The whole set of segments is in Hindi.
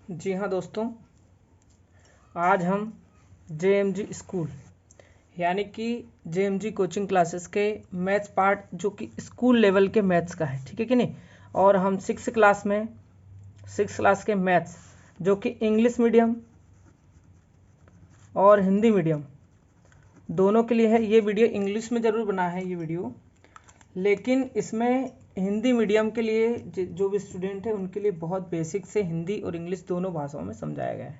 जी हाँ दोस्तों, आज हम JMG स्कूल यानी कि JMG कोचिंग क्लासेस के मैथ्स पार्ट जो कि स्कूल लेवल के मैथ्स का है, ठीक है कि नहीं। और हम सिक्स क्लास के मैथ्स जो कि इंग्लिश मीडियम और हिंदी मीडियम दोनों के लिए है। ये वीडियो इंग्लिश में ज़रूर बना है ये वीडियो, लेकिन इसमें हिंदी मीडियम के लिए जो भी स्टूडेंट है उनके लिए बहुत बेसिक से हिंदी और इंग्लिश दोनों भाषाओं में समझाया गया है,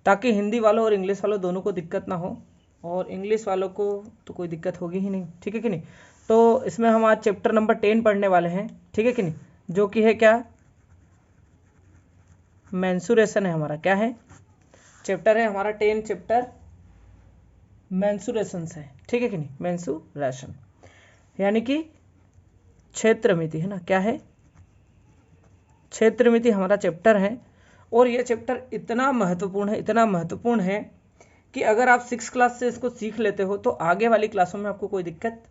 ताकि हिंदी वालों और इंग्लिश वालों दोनों को दिक्कत ना हो, और इंग्लिश वालों को तो कोई दिक्कत होगी ही नहीं, ठीक है कि नहीं। तो इसमें हम आज चैप्टर नंबर 10 पढ़ने वाले हैं, ठीक है कि नहीं, जो कि है क्या, मेंसुरेशन है हमारा। क्या है, चैप्टर है हमारा 10 चैप्टर मेंसुरेशन है, ठीक है कि नहीं। मेंसुरेशन यानी कि क्षेत्र मिति है ना, क्या है, क्षेत्र मिति हमारा चैप्टर है। और ये चैप्टर इतना महत्वपूर्ण है कि अगर आप 6 क्लास से इसको सीख लेते हो तो आगे वाली क्लासों में आपको कोई दिक्कत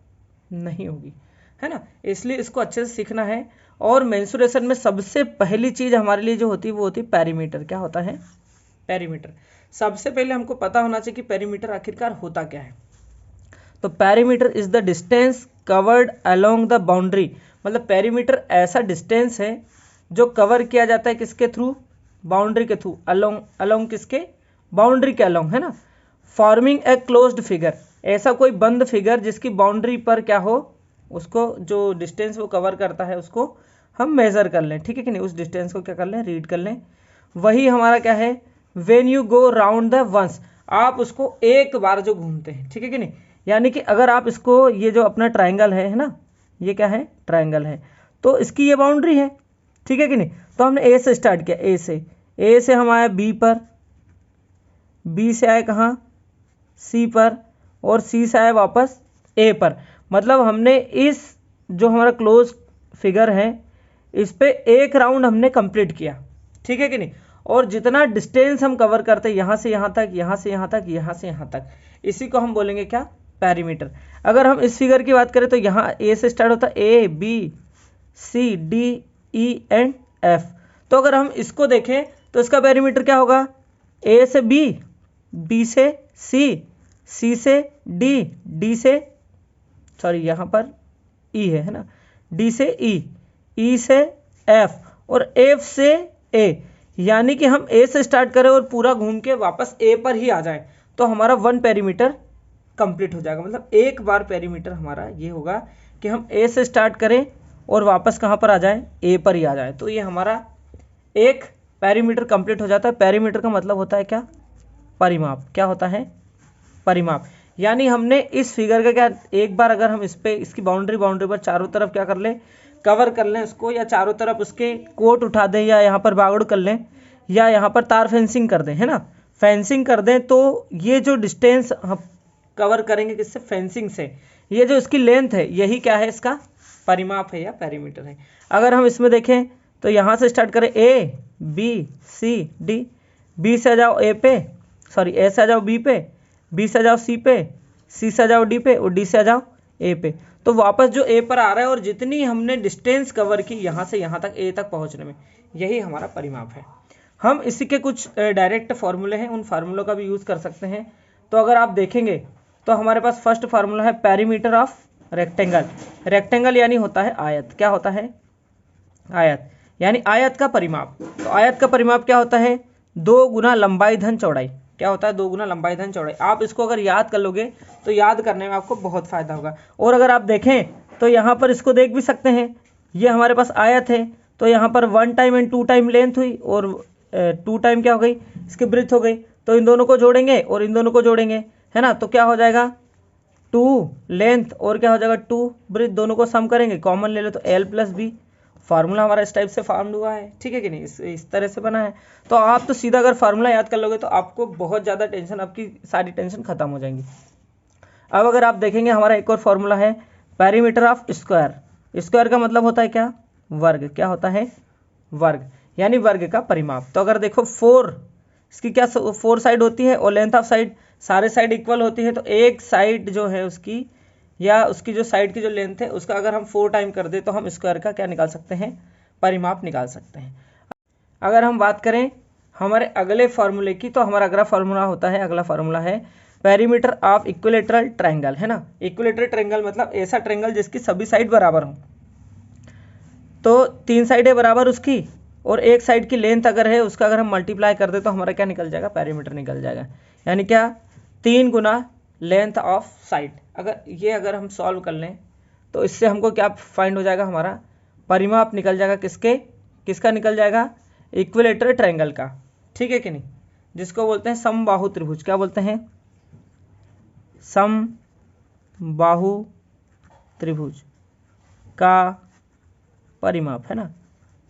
नहीं होगी, है ना। इसलिए इसको अच्छे से सीखना है। और मेंसुरेशन में सबसे पहली चीज़ हमारे लिए जो होती है वो होती है पेरीमीटर। क्या होता है, पेरीमीटर। सबसे पहले हमको पता होना चाहिए कि पेरीमीटर आखिरकार होता क्या है। तो perimeter is the distance covered along the boundary, मतलब पेरीमीटर ऐसा डिस्टेंस है जो कवर किया जाता है किसके थ्रू, बाउंड्री के थ्रू, अलोंग किसके, बाउंड्री के अलोंग, है ना। फॉर्मिंग ए क्लोज्ड फिगर, ऐसा कोई बंद फिगर जिसकी बाउंड्री पर क्या हो, उसको जो डिस्टेंस वो कवर करता है उसको हम मेजर कर लें, ठीक है कि नहीं। उस डिस्टेंस को क्या कर लें, रीड कर लें। वही हमारा क्या है, when you go round the ones, आप उसको एक बार जो घूमते हैं, ठीक है कि नहीं। यानी कि अगर आप इसको, ये जो अपना ट्राइंगल है ना, ये क्या है, ट्राइंगल है, तो इसकी ये बाउंड्री है, ठीक है कि नहीं। तो हमने ए से स्टार्ट किया, ए से हम आए बी पर, बी से आए कहाँ, सी पर, और सी से आए वापस ए पर। मतलब हमने इस जो हमारा क्लोज फिगर है इस पे एक राउंड हमने कंप्लीट किया, ठीक है कि नहीं। और जितना डिस्टेंस हम कवर करते हैं यहाँ से यहाँ तक, यहाँ से यहाँ तक, यहाँ से यहाँ तक, इसी को हम बोलेंगे क्या, पेरीमीटर। अगर हम इस फिगर की बात करें तो यहाँ ए से स्टार्ट होता है, A B C D E and F. तो अगर हम इसको देखें तो इसका पेरीमीटर क्या होगा, ए से बी, बी से सी, सी से डी, डी से, सॉरी यहाँ पर ई है ना, डी से ई, ई से एफ, और एफ से ए। यानी कि हम ए से स्टार्ट करें और पूरा घूम के वापस ए पर ही आ जाए तो हमारा 1 पेरीमीटर कंप्लीट हो जाएगा। मतलब एक बार पेरीमीटर हमारा ये होगा कि हम ए से स्टार्ट करें और वापस कहाँ पर आ जाए, ए पर ही आ जाए, तो ये हमारा एक पेरीमीटर कंप्लीट हो जाता है। पेरीमीटर का मतलब होता है क्या, परिमाप। क्या होता है, परिमाप। यानी हमने इस फिगर का क्या, एक बार अगर हम इस पे इसकी बाउंड्री पर चारों तरफ क्या कर लें, कवर कर लें उसको, या चारों तरफ उसके कोट उठा दें, या यहाँ पर बागड़ कर लें, या यहाँ पर तार फेंसिंग कर दें, है ना, फेंसिंग कर दें, तो ये जो डिस्टेंस हम कवर करेंगे किससे, फेंसिंग से, ये जो इसकी लेंथ है यही क्या है, इसका परिमाप है या पेरीमीटर है। अगर हम इसमें देखें तो यहाँ से स्टार्ट करें, A B C D, B से आ जाओ ए पे, सॉरी ए से आ जाओ बी पे, बी से आ जाओ सी पे, सी से आ जाओ डी पे, और डी से आ जाओ ए पे। तो वापस जो ए पर आ रहा है और जितनी हमने डिस्टेंस कवर की यहाँ से यहाँ तक ए तक पहुँचने में, यही हमारा परिमाप है। हम इसी के कुछ डायरेक्ट फार्मूले हैं, उन फार्मूलों का भी यूज़ कर सकते हैं। तो अगर आप देखेंगे तो हमारे पास फर्स्ट फार्मूला है पेरीमीटर ऑफ रेक्टेंगल। रेक्टेंगल यानी होता है आयत। क्या होता है, आयत, यानी आयत का परिमाप। तो आयत का परिमाप क्या होता है, 2 गुना लंबाई धन चौड़ाई। क्या होता है, 2 गुना लंबाई धन चौड़ाई। आप इसको अगर याद कर लोगे तो याद करने में आपको बहुत फायदा होगा। और अगर आप देखें तो यहाँ पर इसको देख भी सकते हैं, ये हमारे पास आयत है, तो यहाँ पर 1 टाइम एंड 2 टाइम लेंथ हुई, और 2 टाइम क्या हो गई, इसकी ब्रेथ हो गई। तो इन दोनों को जोड़ेंगे और इन दोनों को जोड़ेंगे, है ना, तो क्या हो जाएगा, 2 लेंथ और क्या हो जाएगा 2 ब्रेथ, दोनों को सम करेंगे, कॉमन ले लो तो L प्लस बी। फार्मूला हमारा इस टाइप से फॉर्म हुआ है, ठीक है कि नहीं, इस तरह से बना है। तो आप तो सीधा अगर फार्मूला याद कर लोगे तो आपको बहुत ज़्यादा टेंशन, आपकी सारी टेंशन खत्म हो जाएंगी। अब अगर आप देखेंगे हमारा एक और फार्मूला है पेरीमीटर ऑफ स्क्वायर। स्क्वायर का मतलब होता है क्या, वर्ग। क्या होता है, वर्ग, यानी वर्ग का परिमाप। तो अगर देखो 4, इसकी क्या 4 साइड होती है, और लेंथ ऑफ साइड सारे साइड इक्वल होती है, तो एक साइड जो है उसकी, या उसकी जो साइड की जो लेंथ है उसका अगर हम 4 टाइम कर दें तो हम स्क्वायर का क्या निकाल सकते हैं, परिमाप निकाल सकते हैं। अगर हम बात करें हमारे अगले फार्मूले की, तो हमारा अगला फार्मूला होता है, अगला फार्मूला है पेरीमीटर ऑफ इक्विलेटरल ट्रायंगल, है ना। इक्विलेटरल ट्रायंगल मतलब ऐसा ट्रायंगल जिसकी सभी साइड बराबर हो, तो 3 साइडें बराबर उसकी, और एक साइड की लेंथ अगर है उसका अगर हम मल्टीप्लाई कर दे तो हमारा क्या निकल जाएगा, पेरीमीटर निकल जाएगा। यानी क्या, 3 गुना लेंथ ऑफ साइड। अगर हम सॉल्व कर लें तो इससे हमको क्या फाइंड हो जाएगा, हमारा परिमाप निकल जाएगा किसका निकल जाएगा, इक्विलेटरल ट्रायंगल का, ठीक है कि नहीं, जिसको बोलते हैं समबाहु त्रिभुज। क्या बोलते हैं, समबाहु त्रिभुज का परिमाप, है ना,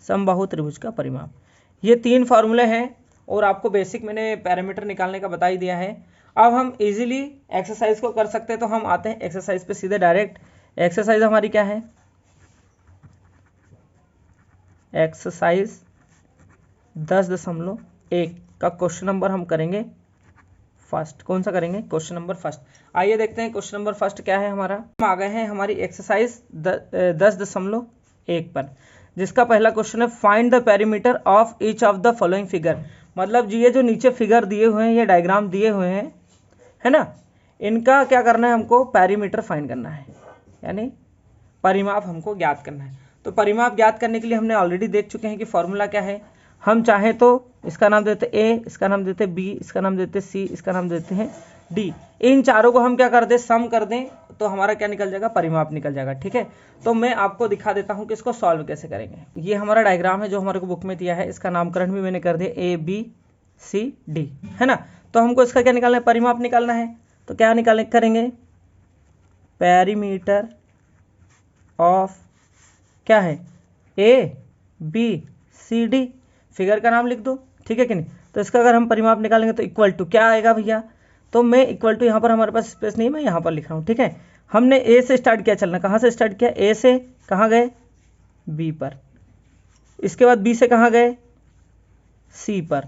समबाहु त्रिभुज का परिमाप। ये 3 फार्मूले हैं और आपको बेसिक मैंने पैरामीटर निकालने का बता ही दिया है। अब हम इजीली एक्सरसाइज को कर सकते हैं, तो हम आते हैं एक्सरसाइज पे सीधे डायरेक्ट। एक्सरसाइज हमारी क्या है, एक्सरसाइज 10.1 का क्वेश्चन नंबर हम करेंगे फर्स्ट। कौन सा करेंगे, क्वेश्चन नंबर फर्स्ट। आइए देखते हैं क्वेश्चन नंबर फर्स्ट क्या है हमारा। हम आ गए हैं हमारी एक्सरसाइज 10.1 पर, जिसका पहला क्वेश्चन है find the perimeter of each of the following figure. मतलब ये जो नीचे फिगर दिए हुए हैं, ये डायग्राम दिए हुए हैं, है ना, इनका क्या करना है, हमको पेरीमीटर फाइंड करना है, यानी परिमाप हमको ज्ञात करना है। तो परिमाप ज्ञात करने के लिए हमने ऑलरेडी देख चुके हैं कि फॉर्मूला क्या है। हम चाहें तो इसका नाम देते ए, इसका नाम देते बी, इसका नाम देते सी, इसका नाम देते हैं डी। इन चारों को हम क्या कर दें, सम कर दें, तो हमारा क्या निकल जाएगा, परिमाप निकल जाएगा, ठीक है। तो मैं आपको दिखा देता हूं कि इसको सॉल्व कैसे करेंगे। ये हमारा डायग्राम है जो हमारे को बुक में दिया है, इसका नामकरण भी मैंने कर दिया ए बी सी डी, है ना। तो हमको इसका क्या निकालना है, परिमाप निकालना है। तो क्या निकालने करेंगे, पेरीमीटर ऑफ क्या है, A B C D, figure का नाम लिख दो, ठीक है कि नहीं। तो इसका अगर हम परिमाप निकालेंगे तो इक्वल टू क्या आएगा भैया, तो मैं इक्वल टू, यहाँ पर हमारे पास स्पेस नहीं, मैं यहाँ पर लिख रहा हूँ, ठीक है। हमने ए से स्टार्ट किया चलना, कहाँ से स्टार्ट किया, ए से कहाँ गए, बी पर, इसके बाद बी से कहाँ गए, सी पर,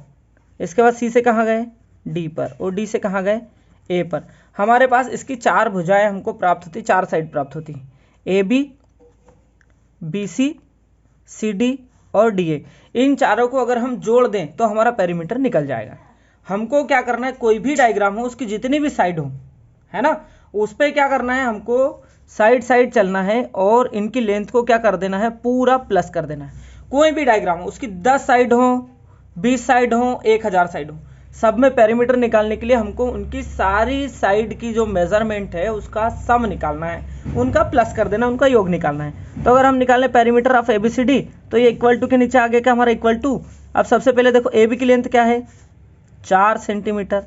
इसके बाद सी से कहाँ गए, डी पर, और डी से कहाँ गए, ए पर। हमारे पास इसकी 4 भुजाएं हमको प्राप्त होती, 4 साइड प्राप्त होती, A B, B C, C D और डी ए। इन चारों को अगर हम जोड़ दें तो हमारा पेरीमीटर निकल जाएगा। हमको क्या करना है, कोई भी डायग्राम हो उसकी जितनी भी साइड हो, है ना, उस पर क्या करना है, हमको साइड साइड चलना है और इनकी लेंथ को क्या कर देना है, पूरा प्लस कर देना है। कोई भी डायग्राम हो उसकी 10 साइड हो, 20 साइड हो, 1000 साइड हो, सब में पेरीमीटर निकालने के लिए हमको उनकी सारी साइड की जो मेजरमेंट है उसका सम निकालना है, उनका प्लस कर देना, उनका योग निकालना है। तो अगर हम निकालें पेरीमीटर ऑफ एबीसीडी, तो ये इक्वल टू के नीचे आ गया क्या हमारा, इक्वल टू। अब सबसे पहले देखो ए बी की लेंथ क्या है, 4 सेंटीमीटर,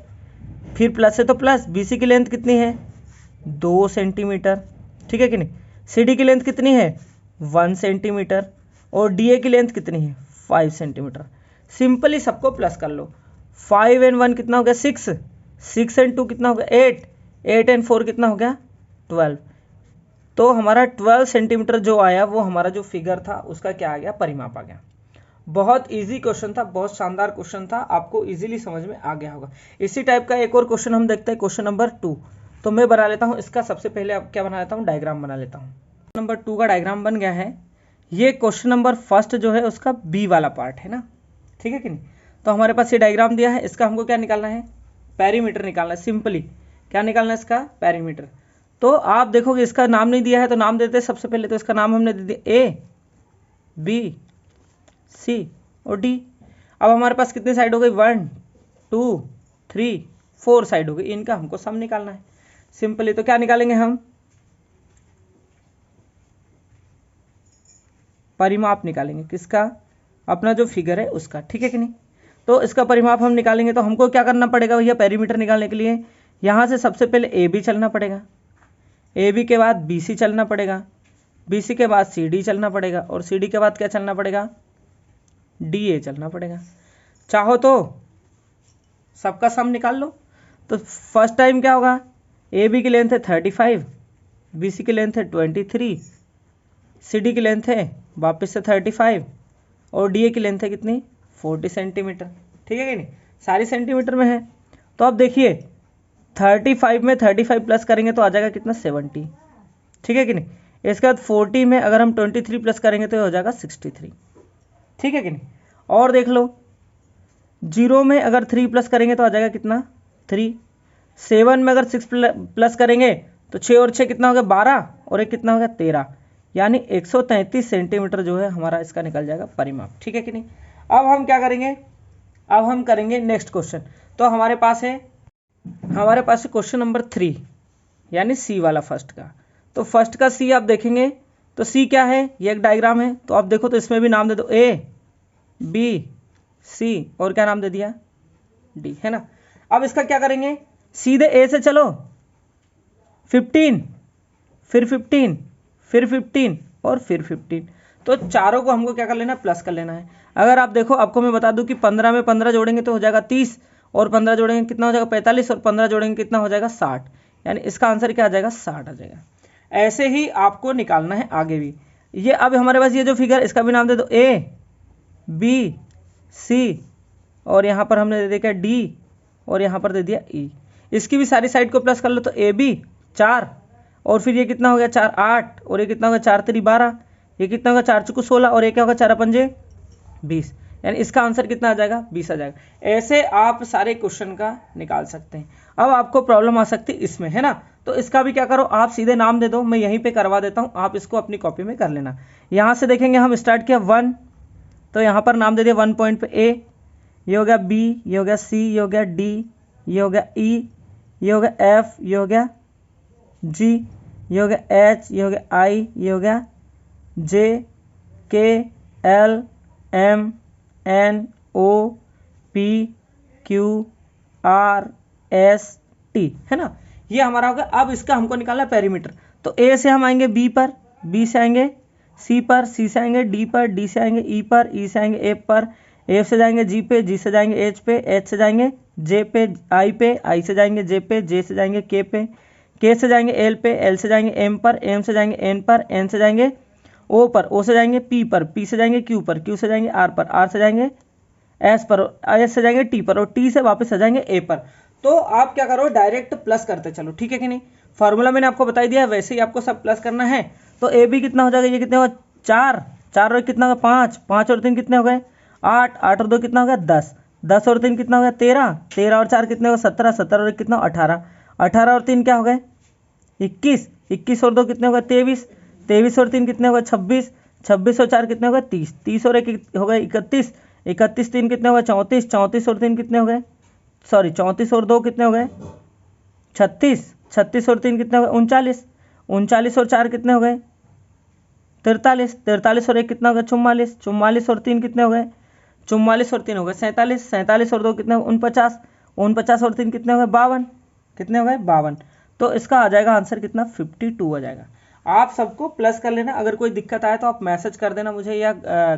फिर प्लस है तो प्लस, बी सी की लेंथ कितनी है, 2 सेंटीमीटर, ठीक है कि नहीं। सी डी की लेंथ कितनी है, 1 सेंटीमीटर, और डी ए की लेंथ कितनी है, 5 सेंटीमीटर। सिंपली सबको प्लस कर लो। 5 एंड 1 कितना हो गया, 6, 6 एंड 2 कितना हो गया, 8, 8 एंड 4 कितना हो गया, 12। तो हमारा 12 सेंटीमीटर जो आया वो हमारा जो फिगर था उसका क्या आ गया, परिमाप आ गया। बहुत इजी क्वेश्चन था, बहुत शानदार क्वेश्चन था, आपको इजीली समझ में आ गया होगा। इसी टाइप का एक और क्वेश्चन हम देखते हैं, क्वेश्चन नंबर 2। तो मैं बना लेता हूँ इसका, सबसे पहले अब क्या बना लेता हूँ, डायग्राम बना लेता हूँ। नंबर 2 का डायग्राम बन गया है। ये क्वेश्चन नंबर फर्स्ट जो है उसका बी वाला पार्ट है ना, ठीक है कि नहीं। तो हमारे पास ये डायग्राम दिया है, इसका हमको क्या निकालना है, पेरीमीटर निकालना है। सिंपली क्या निकालना है, इसका पेरीमीटर। तो आप देखोगे इसका नाम नहीं दिया है, तो नाम देते हैं सबसे पहले। तो इसका नाम हमने दे दिया ए बी सी और डी। अब हमारे पास कितनी साइड हो गई, 1 2 3 4 साइड हो गई, इनका हमको सम निकालना है सिंपली। तो क्या निकालेंगे हम, परिमाप निकालेंगे, किसका, अपना जो फिगर है उसका, ठीक है कि नहीं। तो इसका परिमाप हम निकालेंगे तो हमको क्या करना पड़ेगा भैया, पेरीमीटर निकालने के लिए यहाँ से सबसे पहले ए बी चलना पड़ेगा, ए बी के बाद बी सी चलना पड़ेगा, बी सी के बाद सी डी चलना पड़ेगा, और सी डी के बाद क्या चलना पड़ेगा, डी ए चलना पड़ेगा। चाहो तो सबका सम निकाल लो। तो फर्स्ट टाइम क्या होगा, ए बी की लेंथ है 35, बी सी की लेंथ है 23, सी डी की लेंथ है वापस से 35, और डी ए की लेंथ है कितनी, 40 सेंटीमीटर, ठीक है कि नहीं, सारी सेंटीमीटर में है। तो अब देखिए 35 में 35 प्लस करेंगे तो आ जाएगा कितना, 70, ठीक है कि नहीं। इसके बाद 40 में अगर हम 23 प्लस करेंगे तो हो जाएगा 63, ठीक है कि नहीं। और देख लो 0 में अगर 3 प्लस करेंगे तो आ जाएगा कितना 3। 7 में अगर 6 प्लस करेंगे तो 6 और 6 कितना हो गया 12 और एक कितना हो गया 13, यानी 133 सेंटीमीटर जो है हमारा इसका निकल जाएगा परिमाप। ठीक है कि नहीं। अब हम क्या करेंगे, अब हम करेंगे नेक्स्ट क्वेश्चन। तो हमारे पास है क्वेश्चन नंबर 3 यानी सी वाला फर्स्ट का। तो फर्स्ट का सी आप देखेंगे तो सी क्या है, ये एक डायग्राम है। तो आप देखो तो इसमें भी नाम दे दो ए बी सी और क्या नाम दे दिया डी, है ना। अब इसका क्या करेंगे, सीधे ए से चलो 15 फिर 15 फिर 15 और फिर 15। तो चारों को हमको क्या कर लेना, प्लस कर लेना है। अगर आप देखो, आपको मैं बता दूं कि 15 में 15 जोड़ेंगे तो हो जाएगा 30 और 15 जोड़ेंगे कितना हो जाएगा 45 और 15 जोड़ेंगे कितना हो जाएगा 60, यानी इसका आंसर क्या आ जाएगा 60 आ जाएगा। ऐसे ही आपको निकालना है आगे भी। ये अब हमारे पास ये जो फिगर, इसका भी नाम दे दो ए बी सी और यहाँ पर हमने दे दिया डी और यहाँ पर दे दिया ई। इसकी भी सारी साइड को प्लस कर लो तो ए बी 4 और फिर ये कितना हो गया 4 8 और ये कितना हो गया 4 3 12, ये कितना होगा 4 चुकू 16 और ये क्या होगा 4 पंजे 20, यानी इसका आंसर कितना आ जाएगा 20 आ जाएगा। ऐसे आप सारे क्वेश्चन का निकाल सकते हैं। अब आपको प्रॉब्लम आ सकती है इसमें, है ना। तो इसका भी क्या करो, आप सीधे नाम दे दो, मैं यहीं पे करवा देता हूँ, आप इसको अपनी कॉपी में कर लेना। यहाँ से देखेंगे हम स्टार्ट किया 1, तो यहाँ पर नाम दे दिया 1 पॉइंट पे ए, ये हो गया बी, ये हो गया सी, ये हो गया डी, ये हो गया ई, ये हो गया एफ, ये हो गया जी, ये हो गया एच, ये हो गया आई, ये हो गया J K L M N O P Q R S T, है ना। ये हमारा होगा। अब इसका हमको निकालना है पेरीमीटर। तो ए से हम आएंगे बी पर, बी से आएंगे सी पर, सी से आएंगे डी पर, डी से आएंगे ई पर, ई से आएंगे एफ पर, एफ से जाएंगे जी पे, जी से जाएंगे एच पे, एच से जाएंगे जे पे, आई से जाएंगे जे पे, जे से जाएंगे के पे, के से जाएंगे एल पे, एल से जाएंगे एम पर, एम से जाएंगे एन पर, एन से जाएंगे ओ पर, ओ से जाएंगे पी पर, पी से जाएंगे क्यू पर, क्यू से जाएंगे आर पर, आर से जाएंगे एस पर, एस से जाएंगे टी पर और टी से वापस आ जाएंगे ए पर। तो आप क्या करो, डायरेक्ट प्लस करते चलो, ठीक है कि नहीं। फार्मूला मैंने आपको बता दिया, वैसे ही आपको सब प्लस करना है। तो ए बी कितना हो जाएगा, ये कितने होगा 4, 4 और कितना होगा 5, 5 और 3 कितने हो गए 8, 8 और 2 कितना हो गया 10, 10 और 3 कितना हो गया 13, 13 और 4 कितने हो 17, 17 और 1 कितना 18, 18 और 3 क्या हो गए 21, 21 और 2 कितने हो गए 23, 23 और 3 कितने हो गए 26, 26 और 4 कितने हो गए 30, 30 और 1 हो गए 31, 31 3 कितने हो गए 34, 34 और 3 कितने हो गए 34 और 2 कितने हो गए 36, 36 और 3 कितने हो गए 39, 39 और 4 कितने हो गए 43, 43 और 1 कितना हो गया 44, 44 और 3 कितने हो गए 44 और 3 हो गए 47, 47 और 2 कितने हो गए 49, 49 और 3 कितने हो गए 52, कितने हो गए 52। तो इसका आ जाएगा आंसर कितना 52 आ जाएगा। आप सबको प्लस कर लेना। अगर कोई दिक्कत आए तो आप मैसेज कर देना मुझे या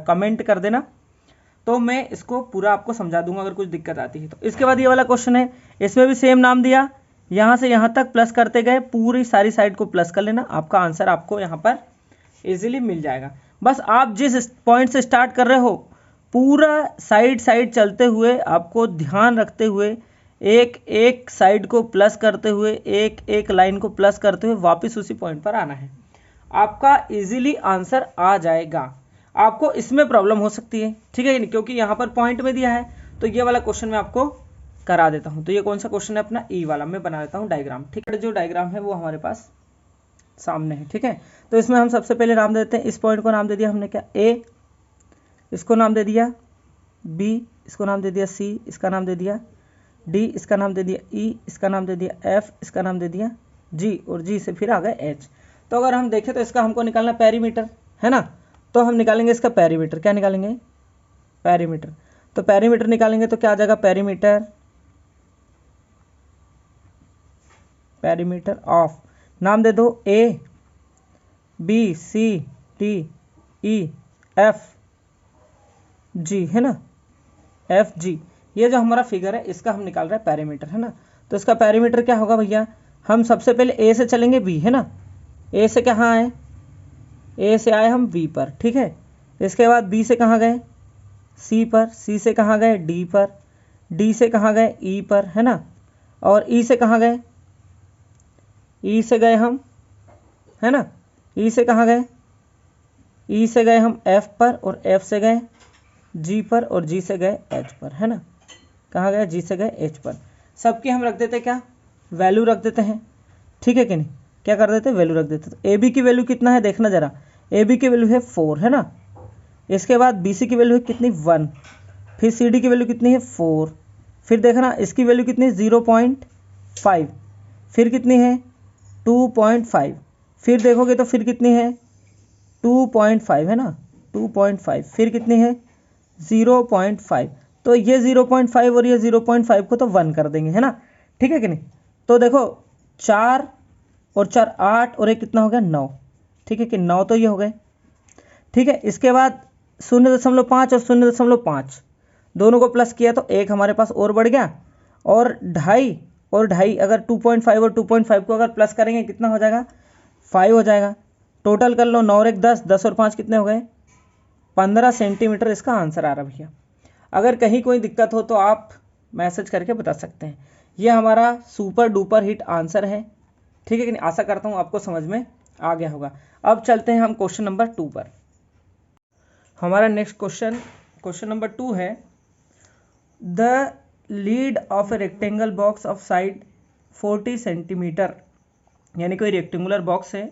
कमेंट कर देना, तो मैं इसको पूरा आपको समझा दूंगा अगर कुछ दिक्कत आती है तो। इसके बाद ये वाला क्वेश्चन है, इसमें भी सेम नाम दिया, यहाँ से यहाँ तक प्लस करते गए, पूरी सारी साइड को प्लस कर लेना, आपका आंसर आपको यहाँ पर इजीली मिल जाएगा। बस आप जिस पॉइंट से स्टार्ट कर रहे हो, पूरा साइड साइड चलते हुए आपको ध्यान रखते हुए एक एक साइड को प्लस करते हुए, एक एक लाइन को प्लस करते हुए वापस उसी पॉइंट पर आना है, आपका इजीली आंसर आ जाएगा। आपको इसमें प्रॉब्लम हो सकती है, ठीक है, क्योंकि यहाँ पर पॉइंट में दिया है। तो ये वाला क्वेश्चन मैं आपको करा देता हूँ। तो ये कौन सा क्वेश्चन है अपना ई वाला, मैं बना देता हूँ डायग्राम, ठीक है। जो डायग्राम है वो हमारे पास सामने है, ठीक है। तो इसमें हम सबसे पहले नाम देते हैं, इस पॉइंट को नाम दे दिया हमने क्या ए, इसको नाम दे दिया बी, इसको नाम दे दिया सी, इसका नाम दे दिया डी, इसका नाम दे दिया ई, इसका नाम दे दिया एफ, इसका नाम दे दिया जी और जी से फिर आ गए एच। तो अगर हम देखें तो इसका हमको निकालना पेरीमीटर, है ना। तो हम निकालेंगे इसका पेरीमीटर, क्या निकालेंगे पेरीमीटर। तो पेरीमीटर निकालेंगे तो क्या आ जाएगा पेरीमीटर, पेरीमीटर ऑफ, नाम दे दो A B C D E F G, है ना, एफ जी। ये जो हमारा फिगर है इसका हम निकाल रहे हैं पेरीमीटर, है ना। तो इसका पेरीमीटर क्या होगा भैया, हम सबसे पहले ए से चलेंगे बी, है ना। ए से कहाँ आए, ए से आए हम बी पर, ठीक है। इसके बाद बी से कहाँ गए सी पर, सी से कहाँ गए डी पर, डी से कहाँ गए ई पर, है ना। और ई से कहाँ गए, ई से गए हम, है ना, ई से कहाँ गए, ई से गए हम एफ पर और एफ से गए जी पर और जी से गए एच पर, है ना। कहाँ गया, जी से गए एच पर। सबकी हम रख देते क्या, वैल्यू रख देते हैं, ठीक है कि नहीं, क्या कर देते, वैल्यू रख देते। तो ए बी की वैल्यू कितना है देखना जरा, ए बी की वैल्यू है 4 है ना, इसके बाद बी सी की वैल्यू है कितनी 1, फिर सी डी की वैल्यू कितनी है 4, फिर देखना इसकी वैल्यू कितनी है 0.5, फिर कितनी है 2.5, फिर देखोगे तो फिर कितनी है 2.5 है ना, 2.5, फिर कितनी है 0.5। तो ये 0.5 और ये 0.5 को तो 1 कर देंगे है ना, ठीक है कि नहीं। तो देखो 4 और 4 8 और एक कितना हो गया 9, ठीक है कि 9 तो ये हो गए, ठीक है। इसके बाद 0.5 और 0.5 दोनों को प्लस किया तो एक हमारे पास और बढ़ गया, और 2.5 और 2.5 अगर 2.5 और 2.5 को अगर प्लस करेंगे कितना हो जाएगा 5 हो जाएगा। टोटल कर लो 9 और 1 10, 10 और 5 कितने हो गए 15 सेंटीमीटर इसका आंसर आ रहा भैया। अगर कहीं कोई दिक्कत हो तो आप मैसेज करके बता सकते हैं। ये हमारा सुपर डुपर हिट आंसर है, ठीक है कि नहीं। आशा करता हूँ आपको समझ में आ गया होगा। अब चलते हैं हम क्वेश्चन नंबर 2 पर। हमारा नेक्स्ट क्वेश्चन नंबर 2 है, the lead of a rectangle box of side 40 centimetre, यानी कोई रेक्टेंगुलर बॉक्स है,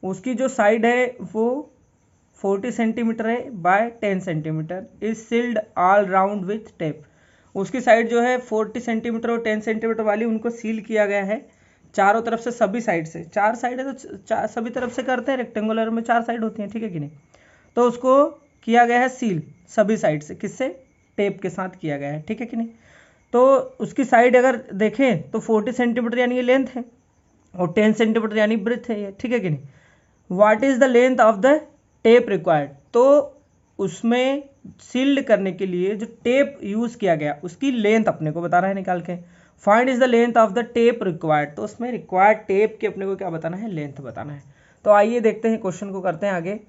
उसकी जो साइड है वो 40 सेंटीमीटर है by 10 centimetre, is sealed all round with tape. उसकी साइड जो है 40 सेंटीमीटर और 10 सेंटीमीटर वाली उनको सील किया गया है चारों तरफ से, सभी साइड से। 4 साइड है तो सभी तरफ से करते हैं, रेक्टेंगुलर में 4 साइड होती हैं, ठीक है कि नहीं। तो उसको किया गया है सील सभी साइड से, किससे, टेप के साथ किया गया है, ठीक है कि नहीं। तो उसकी साइड अगर देखें तो 40 सेंटीमीटर यानी ये लेंथ है, और 10 सेंटीमीटर यानी ब्रेथ है ये, ठीक है कि नहीं। What is the length of the tape required, तो उसमें सील्ड करने के लिए जो टेप यूज किया गया उसकी लेंथ अपने को बताना है निकाल के। Find is the length of the tape required, तो उसमें रिक्वायर्ड टेप की अपने को क्या बताना है, लेंथ बताना है। तो आइए देखते हैं क्वेश्चन को, करते हैं आगे।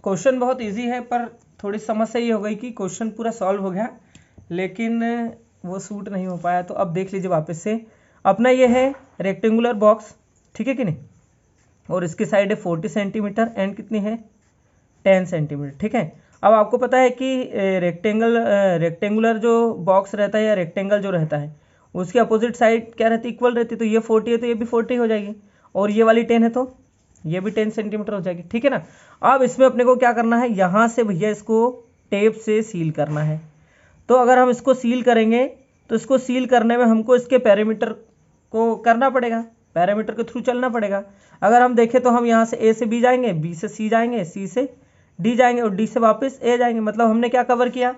क्वेश्चन बहुत इजी है, पर थोड़ी समस्या ये हो गई कि क्वेश्चन पूरा सॉल्व हो गया लेकिन वो सूट नहीं हो पाया। तो अब देख लीजिए वापस से, अपना ये है रेक्टेंगुलर बॉक्स, ठीक है कि नहीं, और इसकी साइड है 40 सेंटीमीटर एंड कितनी है 10 सेंटीमीटर, ठीक है। अब आपको पता है कि रेक्टेंगुलर जो बॉक्स रहता है या रेक्टेंगल जो रहता है उसकी अपोजिट साइड क्या रहती है, इक्वल रहती है। तो ये 40 है तो ये भी 40 हो जाएगी, और ये वाली 10 है तो ये भी 10 सेंटीमीटर हो जाएगी, ठीक है ना। अब इसमें अपने को क्या करना है, यहाँ से भैया इसको टेप से सील करना है। तो अगर हम इसको सील करेंगे तो इसको सील करने में हमको इसके पैरामीटर को करना पड़ेगा, पैरामीटर के थ्रू चलना पड़ेगा। अगर हम देखें तो हम यहाँ से ए से बी जाएंगे, बी से सी जाएंगे, सी से डी जाएंगे और डी से वापस ए जाएंगे। मतलब हमने क्या कवर किया,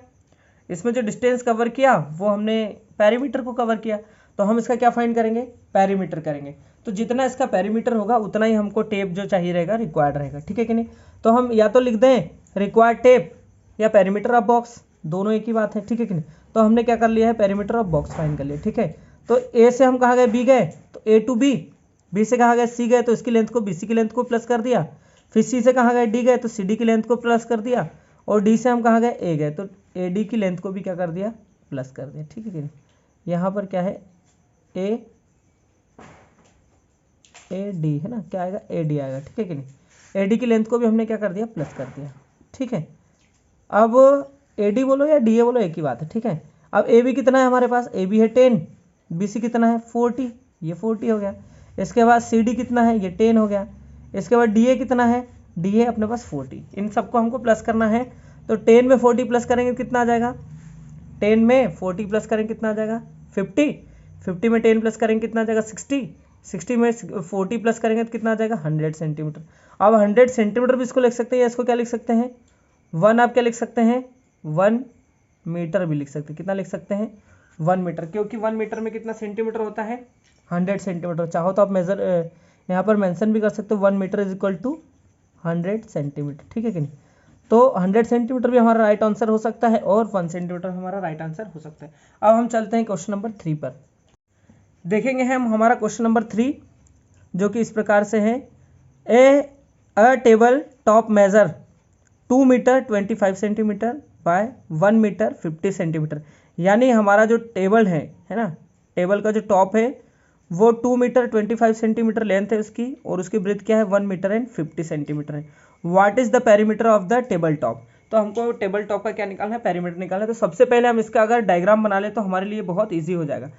इसमें जो डिस्टेंस कवर किया वो हमने पैरामीटर को कवर किया। तो हम इसका क्या फाइंड करेंगे, पैरामीटर करेंगे। तो जितना इसका पैरामीटर होगा उतना ही हमको टेप जो चाहिए रहेगा, रिक्वायर्ड रहेगा, ठीक है कि नहीं। तो हम या तो लिख दें रिक्वायर्ड टेप या पैरामीटर ऑफ बॉक्स, दोनों एक ही बात है, ठीक है कि नहीं। तो हमने क्या कर लिया है, पैरामीटर ऑफ बॉक्स फाइंड कर लिया, ठीक है। तो ए से हम कहाँ गए, बी गए, तो ए टू बी, बी से कहाँ गए, सी गए, तो इसकी लेंथ को बी सी की लेंथ को प्लस कर दिया। फिर सी से कहाँ गए, डी गए, तो सी डी की लेंथ को प्लस कर दिया। और डी से हम कहाँ गए, ए गए, तो ए डी की लेंथ को भी क्या कर दिया, प्लस कर दिया, ठीक है कि नहीं। यहाँ पर क्या है, ए डी है ना, क्या आएगा, ए डी आएगा, ठीक है कि नहीं। ए डी की लेंथ को भी हमने क्या कर दिया, प्लस कर दिया, ठीक है। अब ए डी बोलो या डी ए बोलो एक ही बात है, ठीक है। अब ए बी कितना है हमारे पास, ए बी है 10, बी सी कितना है 40, ये 40 हो गया। इसके बाद सी डी कितना है, ये 10 हो गया। इसके बाद डी ए कितना है, डी ए अपने पास 40। इन सबको हमको प्लस करना है। तो 10 में 40 प्लस करेंगे कितना आ जाएगा, 10 में 40 प्लस करेंगे कितना आ जाएगा 50, 50 में 10 प्लस करेंगे कितना आ जाएगा 60, 60 में 40 प्लस करेंगे तो कितना आ जाएगा 100 सेंटीमीटर। अब 100 सेंटीमीटर भी इसको लिख सकते हैं, या इसको क्या लिख सकते हैं 1, आप क्या लिख सकते हैं 1 मीटर भी लिख सकते हैं। कितना लिख सकते हैं 1 मीटर, क्योंकि 1 मीटर में कितना सेंटीमीटर होता है 100 सेंटीमीटर। चाहो तो आप मेजर यहाँ पर मेंशन भी कर सकते हो, 1 metre is equal to 100 centimetre, ठीक है कि नहीं। तो 100 सेंटीमीटर भी हमारा राइट आंसर हो सकता है और 1 सेंटीमीटर हमारा राइट आंसर हो सकता है। अब हम चलते हैं क्वेश्चन नंबर 3 पर। देखेंगे हम हमारा क्वेश्चन नंबर 3 जो कि इस प्रकार से है, a table top measure 2 metre 25 centimetre by 1 metre 50 centimetre. यानी हमारा जो टेबल है ना, टेबल का जो टॉप है वो 2 मीटर 25 सेंटीमीटर लेंथ है उसकी, और उसकी ब्रेथ क्या है 1 मीटर एंड 50 सेंटीमीटर है। What is the perimeter of the table top, तो हमको टेबल टॉप का क्या निकालना है, पेरीमीटर निकालना है। तो सबसे पहले हम इसका अगर डायग्राम बना ले तो हमारे लिए बहुत ईजी हो जाएगा।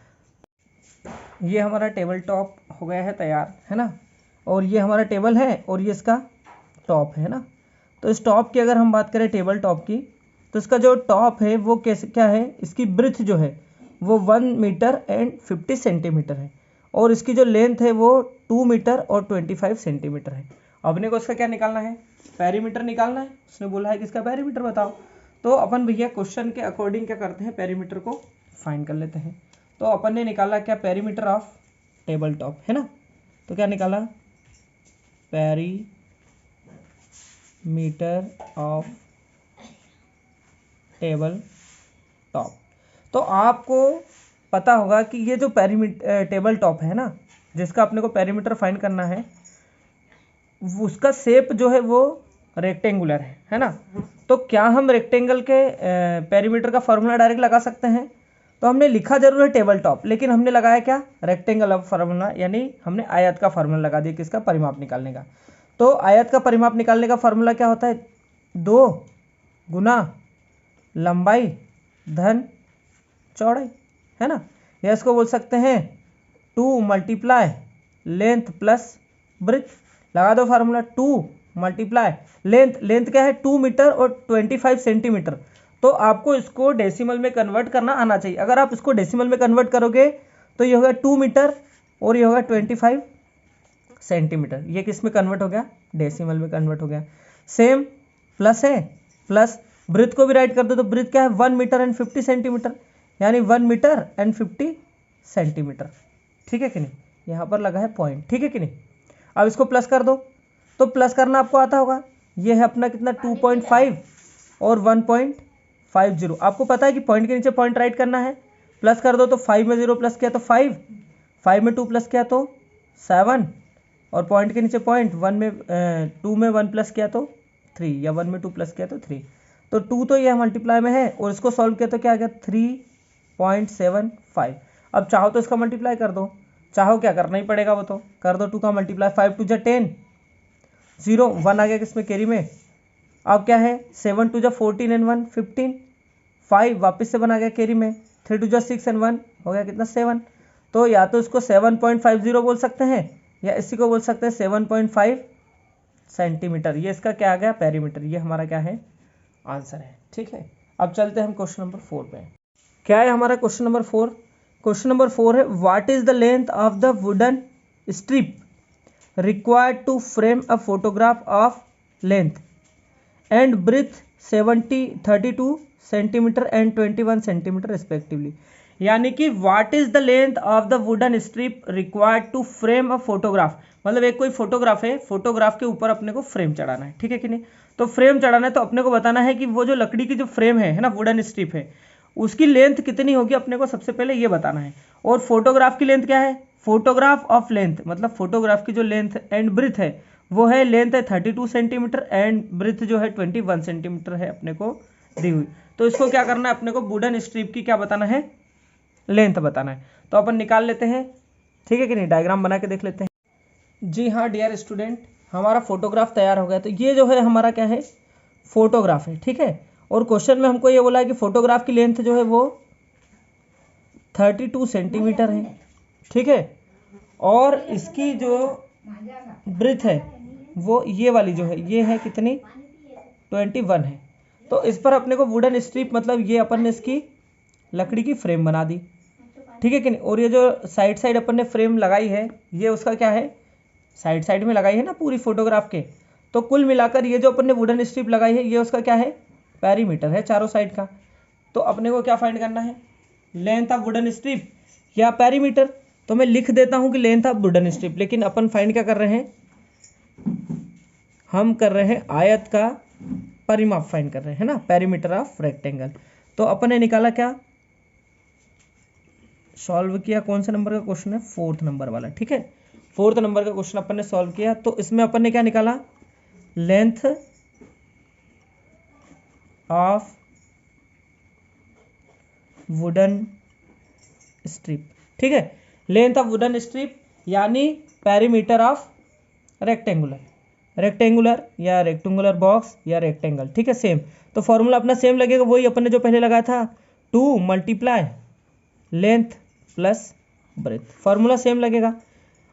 ये हमारा टेबल टॉप हो गया है तैयार, है ना, और ये हमारा टेबल है और ये इसका टॉप है ना। तो इस टॉप की अगर हम बात करें टेबल टॉप की, तो इसका जो टॉप है वो कैसे क्या है, इसकी ब्रिथ जो है वो 1 मीटर एंड 50 सेंटीमीटर है, और इसकी जो लेंथ है वो 2 मीटर और 25 सेंटीमीटर है। अपने को इसका क्या निकालना है, पेरीमीटर निकालना है। उसने बोला है कि इसका पेरीमीटर बताओ, तो अपन भैया क्वेश्चन के अकॉर्डिंग क्या करते हैं, पेरीमीटर को फाइंड कर लेते हैं। तो अपन ने निकाला क्या, पेरीमीटर ऑफ टेबल टॉप, है ना। तो क्या निकाला, पेरीमीटर ऑफ टेबल टॉप। तो आपको पता होगा कि ये जो टेबल टॉप है ना, जिसका अपने को पेरीमीटर फाइंड करना है, उसका शेप जो है वो रेक्टेंगुलर है ना। तो क्या हम रेक्टेंगल के पेरीमीटर का फॉर्मूला डायरेक्ट लगा सकते हैं, तो हमने लिखा जरूर है टेबल टॉप, लेकिन हमने लगाया क्या, रेक्टेंगल ऑफ फार्मूला, यानी हमने आयत का फार्मूला लगा दिया किसका, परिमाप निकालने का। तो आयत का परिमाप निकालने का फार्मूला क्या होता है, 2 गुना लंबाई धन चौड़ाई, है ना। या इसको बोल सकते हैं 2 मल्टीप्लाई लेंथ प्लस ब्रेथ। लगा दो फार्मूला, 2 मल्टीप्लाई लेंथ क्या है 2 मीटर और 25 सेंटीमीटर। तो आपको इसको डेसिमल में कन्वर्ट करना आना चाहिए। अगर आप इसको डेसिमल में कन्वर्ट करोगे तो ये होगा 2 मीटर और ये होगा 25 सेंटीमीटर। ये किस में कन्वर्ट हो गया, डेसिमल में कन्वर्ट हो गया। सेम प्लस है, प्लस ब्रेथ को भी राइट कर दो, तो ब्रेथ क्या है 1 मीटर एंड 50 सेंटीमीटर, यानी 1 मीटर एंड 50 सेंटीमीटर। ठीक है कि नहीं, यहाँ पर लगा है पॉइंट, ठीक है कि नहीं। अब इसको प्लस कर दो, तो प्लस करना आपको आता होगा। ये है अपना कितना 2.5 और 1.50। आपको पता है कि पॉइंट के नीचे पॉइंट राइट करना है। प्लस कर दो, तो 5 में 0 प्लस किया तो 5, 5 में 2 प्लस किया तो 7, और पॉइंट के नीचे पॉइंट 2 में 1 प्लस किया तो 3, या 1 में 2 प्लस किया तो 3। तो 2 तो यह मल्टीप्लाई में है, और इसको सॉल्व किया तो क्या आ गया 3.75। अब चाहो तो इसका मल्टीप्लाई कर दो, चाहो क्या करना ही पड़ेगा वो तो कर दो, 2 का मल्टीप्लाई 5 2 जा 10, 0 1 आ गया किसमें, कैरी में। अब क्या है 7 2 जा 14 एंड 1 15, 5 वापस से बना गया कैरी में, 3 2 जा 6 एंड 1 हो गया कितना 7। तो या तो इसको 7.50 बोल सकते हैं, या इसी को बोल सकते हैं 7.5 सेंटीमीटर। ये इसका क्या आ गया, पेरीमीटर। ये हमारा क्या है, आंसर है। ठीक है, अब चलते हैं हम क्वेश्चन नंबर 4 पे। क्या है हमारा क्वेश्चन नंबर 4, क्वेश्चन नंबर 4 है what is the length of the wooden strip required to frame a photograph of length and breadth 32 centimetre and 21 centimetre respectively. यानी कि what is the length of the wooden strip required to frame a photograph, मतलब एक कोई फोटोग्राफ है, फोटोग्राफ के ऊपर अपने को फ्रेम चढ़ाना है, ठीक है कि नहीं। तो फ्रेम चढ़ाना है तो अपने को बताना है कि वो जो लकड़ी की जो फ्रेम है ना, वुडन स्ट्रिप है, उसकी लेंथ कितनी होगी, अपने को सबसे पहले ये बताना है। और फोटोग्राफ की लेंथ क्या है, फोटोग्राफ ऑफ लेंथ, मतलब फोटोग्राफ की जो लेंथ एंड ब्रेथ है वो है, लेंथ है 32 सेंटीमीटर एंड ब्रेथ जो है 21 सेंटीमीटर है अपने को दी हुई। तो इसको क्या करना है, अपने को वुडन स्ट्रिप की क्या बताना है, लेंथ बताना है। तो अपन निकाल लेते हैं, ठीक है कि नहीं, डायग्राम बना के देख लेते हैं। जी हाँ डियर स्टूडेंट, हमारा फोटोग्राफ तैयार हो गया। तो ये जो है हमारा क्या है, फोटोग्राफ है, ठीक है। और क्वेश्चन में हमको ये बोला है कि फोटोग्राफ की लेंथ जो है वो 32 सेंटीमीटर है, ठीक है। और इसकी जो ब्रेथ है वो ये वाली जो है, ये है कितनी 21 है। तो इस पर अपने को वुडन स्ट्रिप, मतलब ये अपन ने इसकी लकड़ी की फ्रेम बना दी, ठीक है कि नहीं। और ये जो साइड साइड अपन ने फ्रेम लगाई है, ये उसका क्या है, साइड साइड में लगाई है ना पूरी फोटोग्राफ के। तो कुल मिलाकर ये जो अपन ने वुडन स्ट्रिप लगाई है, ये उसका क्या है, पेरीमीटर है चारों साइड का। तो अपने को क्या फाइंड करना है, लेंथ ऑफ वुडन स्ट्रिप या पेरीमीटर। तो मैं लिख देता हूं कि लेंथ ऑफ वुडन स्ट्रिप, लेकिन अपन फाइंड क्या कर रहे हैं, हम कर रहे हैं आयत का परिमाप फाइंड कर रहे हैं ना, पेरीमीटर ऑफ रेक्टेंगल। तो अपन ने निकाला क्या, सॉल्व किया, कौन से नंबर का क्वेश्चन है, 4th नंबर वाला, ठीक है। 4th नंबर का क्वेश्चन अपन ने सॉल्व किया। तो इसमें अपन ने क्या निकाला, लेंथ ऑफ वुडन स्ट्रिप, ठीक है। लेंथ ऑफ वुडन स्ट्रिप यानी पेरीमीटर ऑफ रेक्टेंगुलर, रेक्टेंगुलर या रेक्टेंगुलर बॉक्स या रेक्टेंगल, ठीक है सेम। तो फॉर्मूला अपना सेम लगेगा, वही अपन ने जो पहले लगाया था, 2 multiply length plus breadth, formula same लगेगा।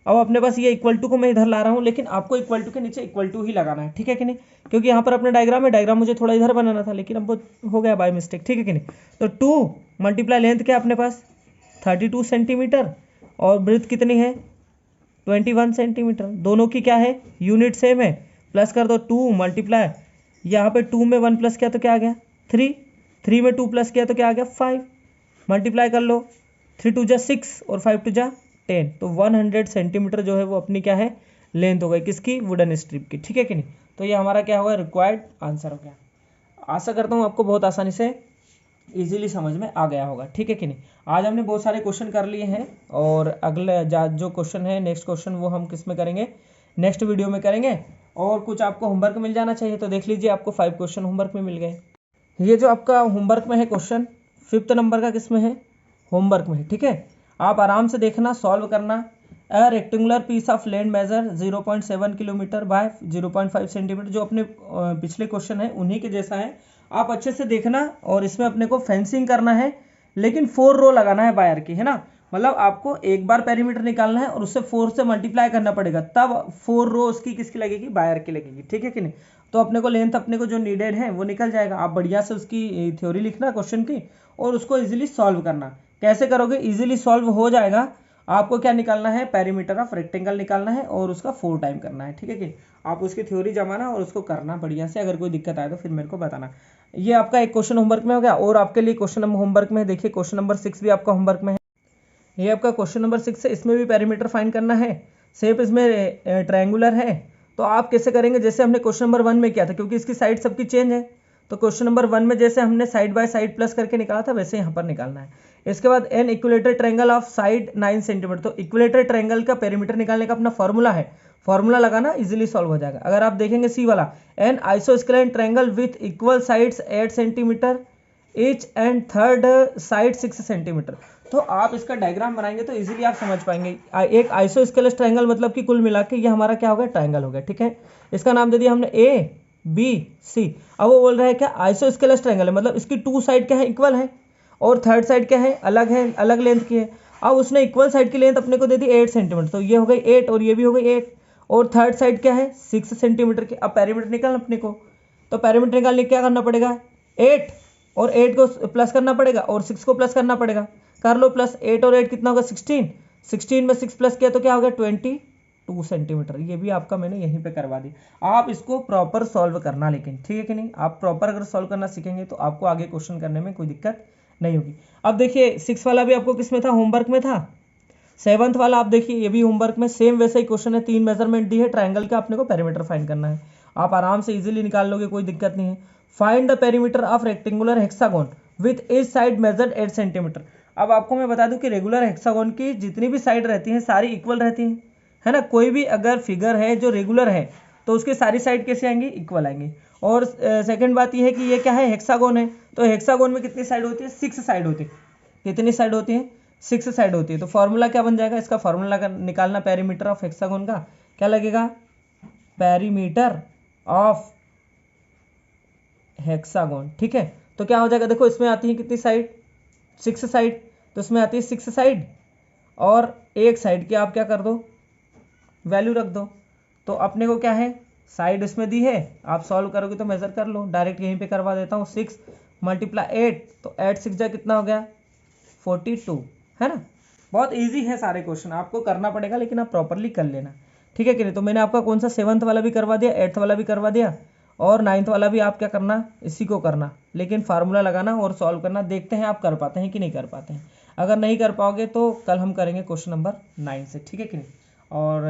अब अपने पास ये इक्वल टू को मैं इधर ला रहा हूँ, लेकिन आपको इक्वल टू के नीचे इक्वल टू ही लगाना है, ठीक है कि नहीं, क्योंकि यहाँ पर अपना डायग्राम है, डायग्राम मुझे थोड़ा इधर बनाना था लेकिन अब वो हो गया बाय मिस्टेक, ठीक है कि नहीं। तो 2 मल्टीप्लाई लेंथ क्या अपने पास 32 सेंटीमीटर और ब्रेथ कितनी है 21 सेंटीमीटर, दोनों की क्या है यूनिट सेम है, प्लस कर दो 2 मल्टीप्लाई, यहाँ पे 2 में 1 प्लस किया तो क्या आ गया 3, 3 में 2 प्लस किया तो क्या आ गया 5, मल्टीप्लाई कर लो 3 2 जा 6 और 5 2 जा 10, तो 100 सेंटीमीटर जो है वो अपनी क्या है लेंथ हो गई किसकी, वुडन स्ट्रिप की, ठीक है कि नहीं। तो ये हमारा क्या हुआ रिक्वायर्ड आंसर हो गया। आशा करता हूँ आपको बहुत आसानी से इजीली समझ में आ गया होगा, ठीक है कि नहीं। आज हमने बहुत सारे क्वेश्चन कर लिए हैं और अगले जो क्वेश्चन है नेक्स्ट क्वेश्चन वो हम किस में करेंगे, नेक्स्ट वीडियो में करेंगे। और कुछ आपको होमवर्क मिल जाना चाहिए, तो देख लीजिए आपको 5 क्वेश्चन होमवर्क में मिल गए। ये जो आपका होमवर्क में है क्वेश्चन 5th नंबर का किस में है, होमवर्क में है, ठीक है। आप आराम से देखना, सॉल्व करना। A rectangular piece of land measure 0.7 kilometre by 0.5 centimetre, जो अपने पिछले क्वेश्चन है उन्हीं के जैसा है, आप अच्छे से देखना। और इसमें अपने को फेंसिंग करना है, लेकिन 4 रो लगाना है वायर की, है ना, मतलब आपको एक बार पेरीमीटर निकालना है और उससे 4 से मल्टीप्लाई करना पड़ेगा, तब 4 रो उसकी किसकी लगेगी, वायर की लगेगी, ठीक है कि नहीं। तो अपने को लेंथ अपने को जो नीडेड है वो निकल जाएगा। आप बढ़िया से उसकी थ्योरी लिखना क्वेश्चन की और उसको इजीली सॉल्व करना। कैसे करोगे, इजीली सॉल्व हो जाएगा। आपको क्या निकालना है, पेरीमीटर ऑफ रेक्टेंगल निकालना है और उसका 4 टाइम करना है, ठीक है कि आप उसकी थ्योरी जमाना और उसको करना बढ़िया से। अगर कोई दिक्कत आए तो फिर मेरे को बताना। ये आपका एक क्वेश्चन होमवर्क में हो गया। और आपके लिए क्वेश्चन नंबर होमवर्क में देखिए, क्वेश्चन नंबर 6 भी आपका होमवर्क में है। ये आपका क्वेश्चन नंबर 6 है, इसमें भी पेरीमीटर फाइंड करना है, शेप इसमें ट्रायंगुलर है। तो आप कैसे करेंगे, जैसे हमने क्वेश्चन नंबर 1 में किया था, क्योंकि इसकी साइड सबकी चेंज है, तो क्वेश्चन नंबर 1 में जैसे हमने साइड बाय साइड प्लस करके निकाला था वैसे यहाँ पर निकालना है। इसके बाद N equilateral triangle of side 9 centimetre, तो इक्विलेटर ट्रायंगल का पेरीमीटर निकालने का अपना फॉर्मूला है, फॉर्मूला लगाना, इजीली सॉल्व हो जाएगा। अगर आप देखेंगे सी वाला, an isosceles triangle with equal sides 8 centimetre each and third side 6 centimetre, तो आप इसका डायग्राम बनाएंगे तो इजीली आप समझ पाएंगे। एक आइसोस्केलेस ट्रायंगल मतलब कि कुल मिला के ये हमारा क्या हो गया, ट्रायंगल हो गया, ठीक है। इसका नाम दे दिया हमने ए बी सी। अब वो बोल रहा है क्या, आइसोस्केलेस ट्रायंगल है, मतलब इसकी 2 साइड क्या है, इक्वल है, और थर्ड साइड क्या है, अलग लेंथ की है। अब उसने इक्वल साइड की लेंथ अपने को दे दी 8 सेंटीमीटर, तो ये हो गई 8 और ये भी हो गई 8, और थर्ड साइड क्या है 6 सेंटीमीटर की। अब पेरीमीटर निकालना अपने को, तो पेरीमीटर निकालने क्या करना पड़ेगा, 8 और 8 को प्लस करना पड़ेगा और 6 को प्लस करना पड़ेगा, कर लो प्लस। 8 और 8 कितना होगा 16, 16 में 6 प्लस किया तो क्या होगा 22 सेंटीमीटर। ये भी आपका मैंने यहीं पे करवा दी। आप इसको प्रॉपर सॉल्व करना, लेकिन ठीक है कि नहीं, आप प्रॉपर अगर सॉल्व करना सीखेंगे तो आपको आगे क्वेश्चन करने में कोई दिक्कत नहीं होगी। अब देखिए 6 वाला भी आपको किस में था, होमवर्क में था। 7th वाला आप देखिए, ये भी होमवर्क में सेम वैसा ही क्वेश्चन है, 3 मेजरमेंट दी है ट्रायंगल का, अपने को पेरीमीटर फाइंड करना है। आप आराम से इजीली निकाल लोगे, कोई दिक्कत नहीं है। Find the perimeter of rectangular hexagon with each side measured 8 centimetre. अब आपको मैं बता दूं कि रेगुलर हेक्सागोन की जितनी भी साइड रहती हैं सारी इक्वल रहती हैं, है ना। कोई भी अगर फिगर है जो रेगुलर है तो उसकी सारी साइड कैसे आएंगी, इक्वल आएंगी। और सेकंड बात यह है कि ये क्या है, हेक्सागोन है, तो हेक्सागोन में कितनी साइड होती है, 6 साइड होती है। कितनी साइड होती है, 6 साइड होती है। तो फॉर्मूला क्या बन जाएगा, इसका फॉर्मूला निकालना पेरीमीटर ऑफ हेक्सागोन का, क्या लगेगा, पेरीमीटर ऑफ हेक्सागोन, ठीक है। तो क्या हो जाएगा, देखो इसमें आती है कितनी साइड, 6 साइड, तो इसमें आती है 6 साइड और एक साइड की आप क्या कर दो, वैल्यू रख दो। तो अपने को क्या है, साइड इसमें दी है, आप सॉल्व करोगे तो मेजर कर लो, डायरेक्ट यहीं पे करवा देता हूँ। 6 मल्टीप्लाई 8, तो 8 6 जा कितना हो गया 42, है ना। बहुत इजी है सारे क्वेश्चन, आपको करना पड़ेगा लेकिन आप प्रॉपरली कर लेना, ठीक है कि नहीं। तो मैंने आपका कौन सा 7th वाला भी करवा दिया, 8th वाला भी करवा दिया, और 9th वाला भी आप क्या करना, इसी को करना, लेकिन फार्मूला लगाना और सॉल्व करना। देखते हैं आप कर पाते हैं कि नहीं कर पाते हैं। अगर नहीं कर पाओगे तो कल हम करेंगे क्वेश्चन नंबर 9 से, ठीक है कि नहीं। और